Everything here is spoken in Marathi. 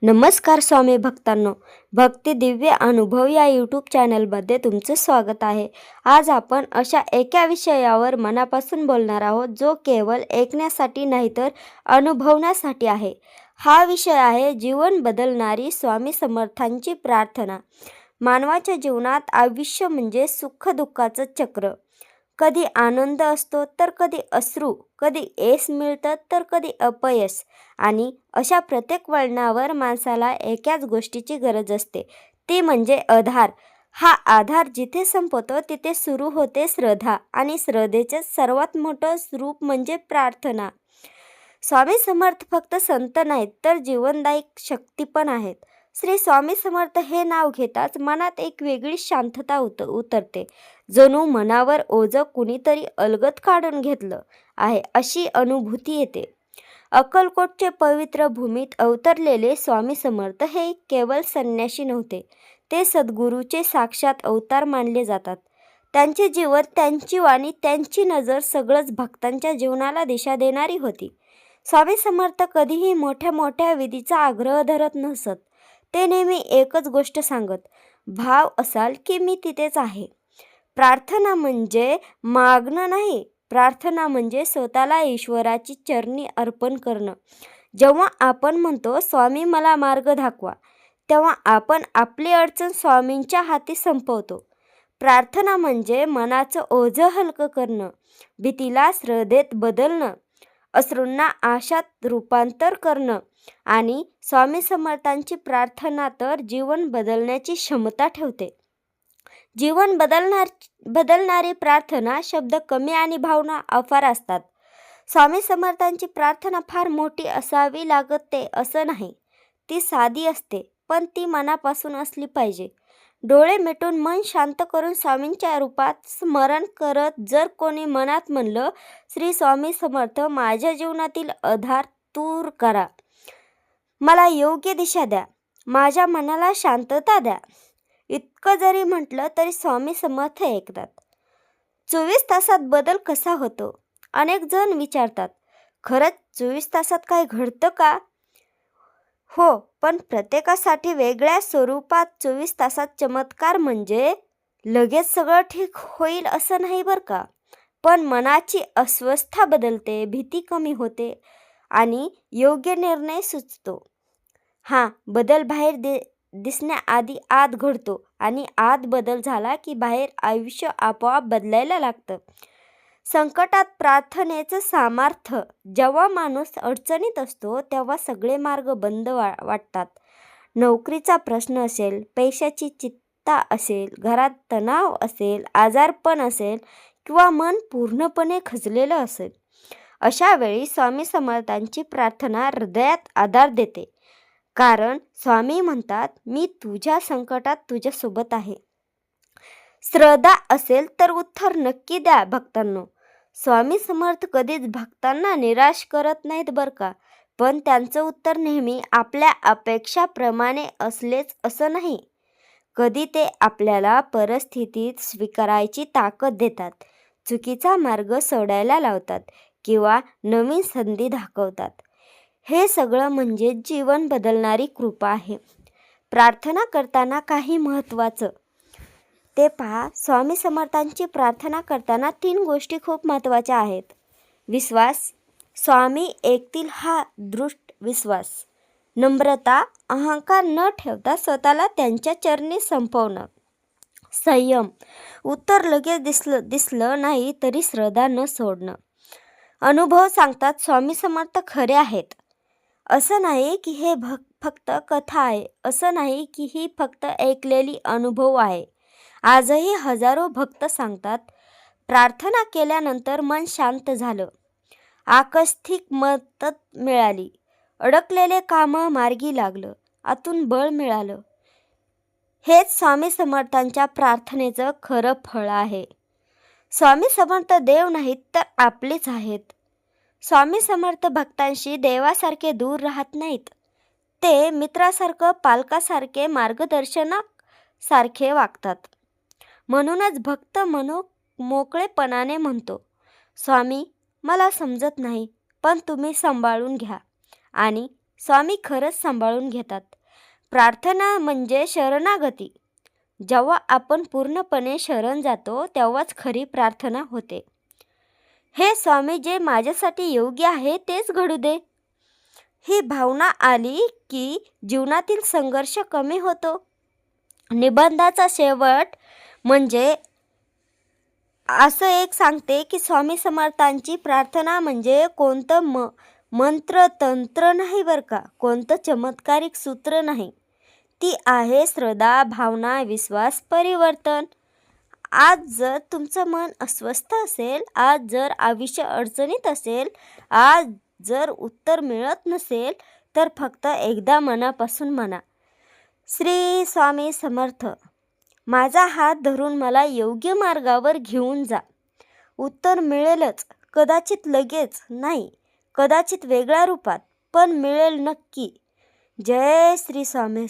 नमस्कार स्वामी भक्तांनो, भक्ती दिव्य अनुभव या यूट्यूब चॅनलमध्ये तुमचं स्वागत आहे. आज आपण अशा एका विषयावर मनापासून बोलणार आहोत जो केवळ ऐकण्यासाठी नाही तर अनुभवण्यासाठी आहे. हा विषय आहे जीवन बदलणारी स्वामी समर्थांची प्रार्थना. मानवाच्या जीवनात आयुष्य म्हणजे सुख दुःखाचं चक्र. कधी आनंद असतो तर कधी अश्रू, कधी यश मिळतं तर कधी अपयश. आणि अशा प्रत्येक वळणावर माणसाला एकाच गोष्टीची गरज असते, ती म्हणजे आधार. हा आधार जिथे संपतो तिथे सुरू होते श्रद्धा, आणि श्रद्धेचे सर्वात मोठं रूप म्हणजे प्रार्थना. स्वामी समर्थ फक्त संत नाहीत तर जीवनदायी शक्ती पण आहेत. श्री स्वामी समर्थ हे नाव घेताच मनात एक वेगळी शांतता उतरते. जणू मनावर ओझं कुणीतरी अलगद काढून घेतलं आहे अशी अनुभूती येते. अक्कलकोटचे पवित्र भूमीत अवतरलेले स्वामी समर्थ हे केवळ संन्यासी नव्हते, ते सद्गुरूचे साक्षात अवतार मानले जातात. त्यांचे जीवन, त्यांची वाणी, त्यांची नजर सगळंच भक्तांच्या जीवनाला दिशा देणारी होती. स्वामी समर्थ कधीही मोठ्या मोठ्या विधीचा आग्रह धरत नसत. ते नेहमी एकच गोष्ट सांगत, भाव असाल की मी तिथेच आहे. प्रार्थना म्हणजे मागणं नाही, प्रार्थना म्हणजे स्वतःला ईश्वराची चरणी अर्पण करणं. जेव्हा आपण म्हणतो स्वामी मला मार्ग दाखवा, तेव्हा आपण आपली अडचण स्वामींच्या हाती संपवतो. प्रार्थना म्हणजे मनाचं ओझं हलकं करणं, भीतीला श्रद्धेत बदलणं, अश्रूंना आशात रूपांतर करणं. आणि स्वामी समर्थांची प्रार्थना तर जीवन बदलण्याची क्षमता ठेवते. जीवन बदलणारी प्रार्थना शब्द कमी आणि भावना अफार असतात. स्वामी समर्थांची प्रार्थना फार मोठी असावी लागते असं नाही. ती साधी असते, पण ती मनापासून असली पाहिजे. डोळे मिटून मन शांत करून स्वामींच्या रूपात स्मरण करत जर कोणी मनात म्हणलं, श्री स्वामी समर्थ माझ्या जीवनातील आधार दूर करा, मला योग्य दिशा द्या, माझ्या मनाला शांतता द्या, इतकं जरी म्हटलं तरी स्वामी समर्थ ऐकतात. 24 तासात बदल कसा होतो? अनेक जण विचारतात. खरंच 24 तासात काय घडतं का? हो, पण प्रत्येकासाठी वेगळ्या स्वरूपात. 24 तासात चमत्कार म्हणजे लगेच सगळं ठीक होईल असं नाही बरं का. पण मनाची अस्वस्थता बदलते, भीती कमी होते आणि योग्य निर्णय सुचतो. हां, बदल बाहेर दिसण्याआधी आत घडतो, आणि आत बदल झाला की बाहेर आयुष्य आपोआप बदलायला लागतं. संकटात प्रार्थनेचं सामर्थ्य. जेव्हा माणूस अडचणीत असतो तेव्हा सगळे मार्ग बंद वाटतात. नोकरीचा प्रश्न असेल, पैशाची चिंता असेल, घरात तणाव असेल, आजारपण असेल किंवा मन पूर्णपणे खचलेलं असेल. अशा वेळी स्वामी समर्थांची प्रार्थना हृदयात आधार देते. कारण स्वामी म्हणतात, मी तुझ्या संकटात तुझ्यासोबत आहे. श्रद्धा असेल तर उत्तर नक्की द्या भक्तांनो. स्वामी समर्थ कधीच भक्तांना निराश करत नाहीत बरं का. पण त्यांचं उत्तर नेहमी आपल्या अपेक्षाप्रमाणे असलेच असं नाही. कधी ते आपल्याला परिस्थितीत स्वीकारायची ताकद देतात, चुकीचा मार्ग सोडायला लावतात किंवा नवीन संधी दाखवतात. हे सगळं म्हणजे जीवन बदलणारी कृपा आहे. प्रार्थना करताना काही महत्त्वाचं ते पहा. स्वामी समर्थांची प्रार्थना करताना 3 गोष्टी खूप महत्त्वाच्या आहेत. विश्वास, स्वामी ऐकतील हा दृढ विश्वास. नम्रता, अहंकार न ठेवता स्वतःला त्यांच्या चरणी संपवणं. संयम, उत्तर लगेच दिसलं नाही तरी श्रद्धा न सोडणं. अनुभव सांगतात स्वामी समर्थ खरे आहेत. असं नाही की हे फक्त कथा आहे, असं नाही की ही फक्त ऐकलेली अनुभव आहे. आजही हजारो भक्त सांगतात, प्रार्थना केल्यानंतर मन शांत झालं, आकस्मिक मदत मिळाली, अडकलेले कामं मार्गी लागलं, आतून बळ मिळालं. हेच स्वामी समर्थांच्या प्रार्थनेचं खरं फळ आहे. स्वामी समर्थ देव नाहीत तर आपलेच आहेत. स्वामी समर्थ भक्तांशी देवासारखे दूर राहत नाहीत. ते मित्रासारखं, पालकासारखे, मार्गदर्शनासारखे वागतात. म्हणूनच भक्त मोकळेपणाने म्हणतो, स्वामी मला समजत नाही, पण तुम्ही सांभाळून घ्या. आणि स्वामी खरंच सांभाळून घेतात. प्रार्थना म्हणजे शरणागती. जेव्हा आपण पूर्णपणे शरण जातो तेव्हाच खरी प्रार्थना होते. हे स्वामी, जे माझ्यासाठी योग्य आहे तेच घडू दे. ही भावना आली की जीवनातील संघर्ष कमी होतो. निबंधाचा शेवट म्हणजे असं एक सांगते की स्वामी समर्थांची प्रार्थना म्हणजे कोणतं मंत्र तंत्र नाही बरं का, कोणतं चमत्कारिक सूत्र नाही. ती आहे श्रद्धा, भावना, विश्वास, परिवर्तन. आज जर तुमचं मन अस्वस्थ असेल, आज जर आयुष्य अडचणीत असेल, आज जर उत्तर मिळत नसेल, तर फक्त एकदा मनापासून म्हणा, श्री स्वामी समर्थ, माझा हात धरून मला योग्य मार्गावर घेऊन जा. उत्तर मिळेलच, कदाचित लगेच नाही, कदाचित वेगळ्या रूपात, पण मिळेल नक्की. जय श्री स्वामी.